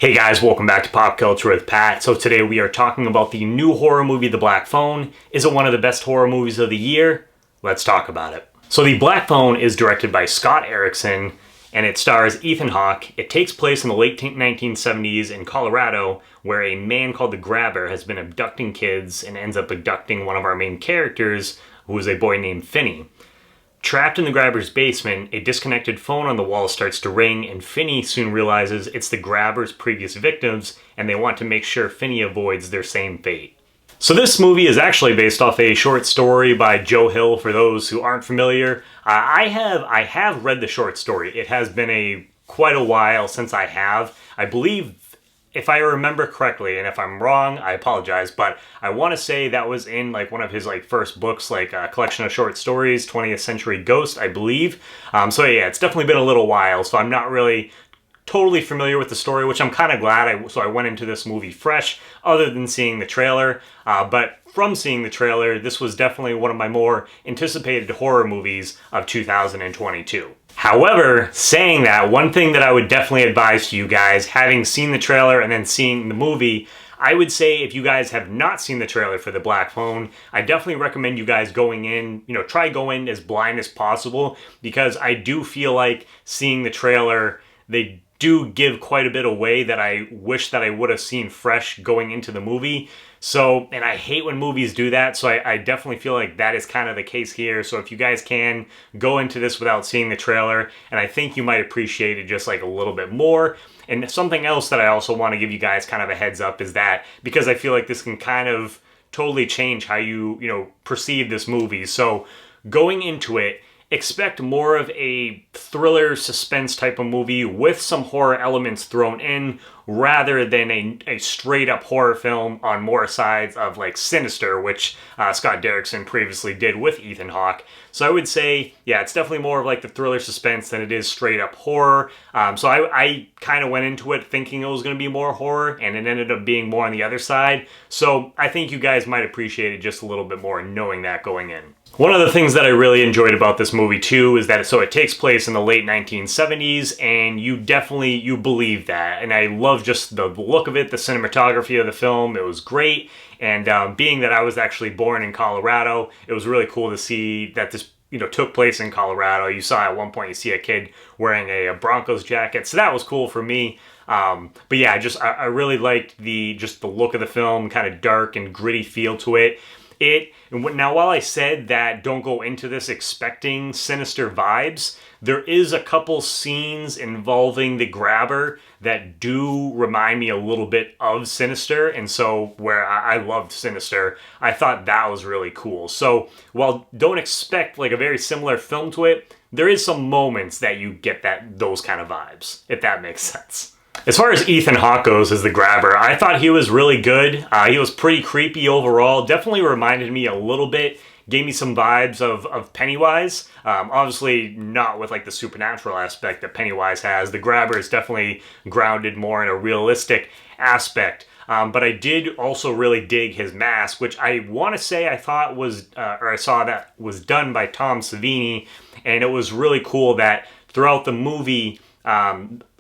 Hey guys, welcome back to Pop Culture with Pat. So today we are talking about the new horror movie, The Black Phone. Is it one of the best horror movies of the year? Let's talk about it. So The Black Phone is directed by Scott Derrickson, and it stars Ethan Hawke. It takes place in the late 1970s in Colorado, where a man called the Grabber has been abducting kids and ends up abducting one of our main characters, who is a boy named Finney. Trapped in the Grabber's basement, a disconnected phone on the wall starts to ring, and Finney soon realizes it's the Grabber's previous victims, and they want to make sure Finney avoids their same fate. So this movie is actually based off a short story by Joe Hill, for those who aren't familiar. I have read the short story. It has been quite a while since I have. I believe, if I remember correctly, and if I'm wrong, I apologize, but I want to say that was in one of his first books, a collection of short stories, 20th Century Ghost, I believe. So yeah, it's definitely been a little while, so I'm not really totally familiar with the story, which I'm kind of glad. So I went into this movie fresh, other than seeing the trailer. But from seeing the trailer, this was definitely one of my more anticipated horror movies of 2022. However, saying that, one thing that I would definitely advise to you guys, having seen the trailer and then seeing the movie, I would say if you guys have not seen the trailer for The Black Phone, I definitely recommend you guys going in, try going as blind as possible, because I do feel like seeing the trailer, they do give quite a bit away that I wish that I would have seen fresh going into the movie. So, and I hate when movies do that, so I definitely feel like that is kind of the case here. So if you guys can, go into this without seeing the trailer, and I think you might appreciate it just a little bit more. And something else that I also want to give you guys kind of a heads up is that, because I feel like this can kind of totally change how you perceive this movie. So going into it, expect more of a thriller suspense type of movie with some horror elements thrown in, rather than a straight up horror film on more sides of Sinister, which Scott Derrickson previously did with Ethan Hawke. So I would say, yeah, it's definitely more of the thriller suspense than it is straight up horror. So I kind of went into it thinking it was going to be more horror, and it ended up being more on the other side. So I think you guys might appreciate it just a little bit more knowing that going in. One of the things that I really enjoyed about this movie too is that it takes place in the late 1970s, and you believe that. And I love just the look of it, the cinematography of the film. It was great. And being that I was actually born in Colorado, it was really cool to see that this took place in Colorado. You saw at one point, you see a kid wearing a Broncos jacket. So that was cool for me. But yeah, I really liked the look of the film, kind of dark and gritty feel to it. Now, while I said that don't go into this expecting Sinister vibes, there is a couple scenes involving the Grabber that do remind me a little bit of Sinister, and so where I loved Sinister, I thought that was really cool. So while don't expect a very similar film to it, there is some moments that you get those kind of vibes, if that makes sense. As far as Ethan Hawke goes as the Grabber, I thought he was really good. He was pretty creepy overall. Definitely reminded me a little bit, gave me some vibes of Pennywise. Obviously not with the supernatural aspect that Pennywise has. The Grabber is definitely grounded more in a realistic aspect. But I did also really dig his mask, which I want to say I thought was, or I saw that was done by Tom Savini. And it was really cool that throughout the movie,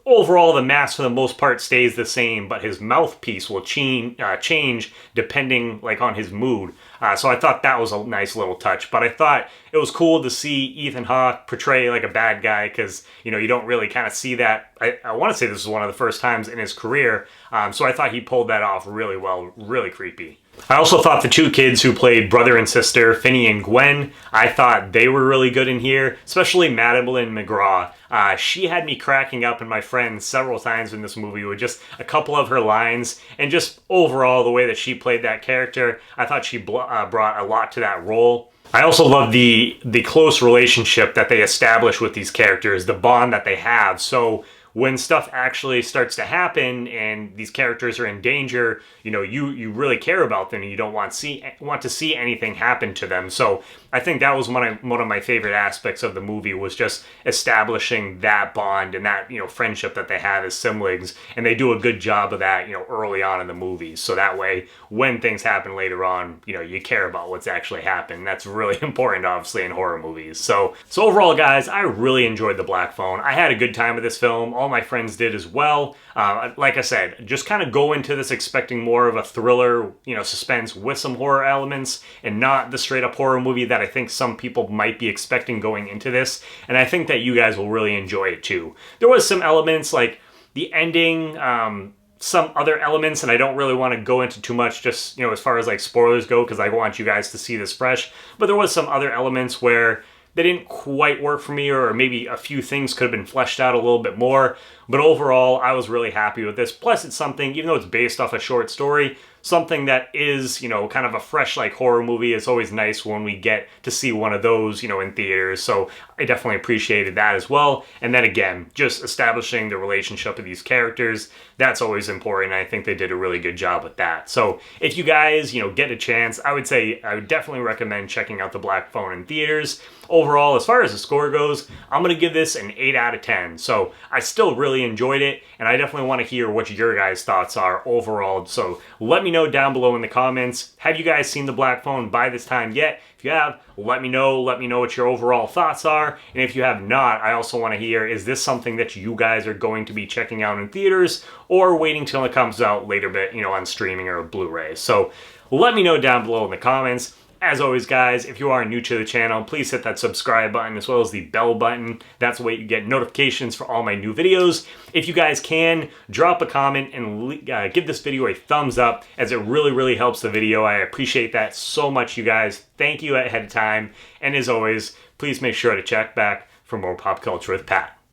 overall, the mask for the most part stays the same, but his mouthpiece will change depending on his mood. So I thought that was a nice little touch. But I thought it was cool to see Ethan Hawke portray a bad guy, because you don't really kind of see that. I want to say this was one of the first times in his career. So I thought he pulled that off really well, really creepy. I also thought the two kids who played brother and sister, Finney and Gwen, I thought they were really good in here, especially Madeleine McGraw. She had me cracking up, and my friends, several times in this movie with just a couple of her lines, and just overall the way that she played that character. I thought she brought a lot to that role. I also love the close relationship that they establish with these characters, the bond that they have. So when stuff actually starts to happen and these characters are in danger, you really care about them, and you don't want to see anything happen to them. So I think that was one of my favorite aspects of the movie, was just establishing that bond and that friendship that they have as siblings, and they do a good job of that early on in the movie. So that way, when things happen later on, you care about what's actually happened. That's really important, obviously, in horror movies. So overall, guys, I really enjoyed The Black Phone. I had a good time with this film. All my friends did as well. Like I said, just kind of go into this expecting more of a thriller, suspense with some horror elements, and not the straight up horror movie that I think some people might be expecting going into this. And I think that you guys will really enjoy it too. There was some elements like the ending, some other elements, and I don't really want to go into too much just, as far as like spoilers go, because I want you guys to see this fresh. But there was some other elements where they didn't quite work for me, or maybe a few things could have been fleshed out a little bit more. But overall, I was really happy with this. Plus, it's something, even though it's based off a short story, something that is, kind of a fresh, like, horror movie. It's always nice when we get to see one of those, in theaters. So I definitely appreciated that as well. And then again, just establishing the relationship of these characters, that's always important. I think they did a really good job with that. So if you guys, get a chance, I would definitely recommend checking out The Black Phone in theaters. Overall, as far as the score goes, I'm going to give this an 8 out of 10. So I still really enjoyed it, and I definitely want to hear what your guys' thoughts are overall. So let me know down below in the comments. Have you guys seen The Black Phone by this time yet? If you have, let me know what your overall thoughts are. And if you have not, I also want to hear, is this something that you guys are going to be checking out in theaters, or waiting till it comes out later on streaming or Blu-ray? So let me know down below in the comments. As always, guys, if you are new to the channel, please hit that subscribe button as well as the bell button. That's the way you get notifications for all my new videos. If you guys can, drop a comment and give this video a thumbs up, as it really, really helps the video. I appreciate that so much, you guys. Thank you ahead of time. And as always, please make sure to check back for more Pop Culture with Pat.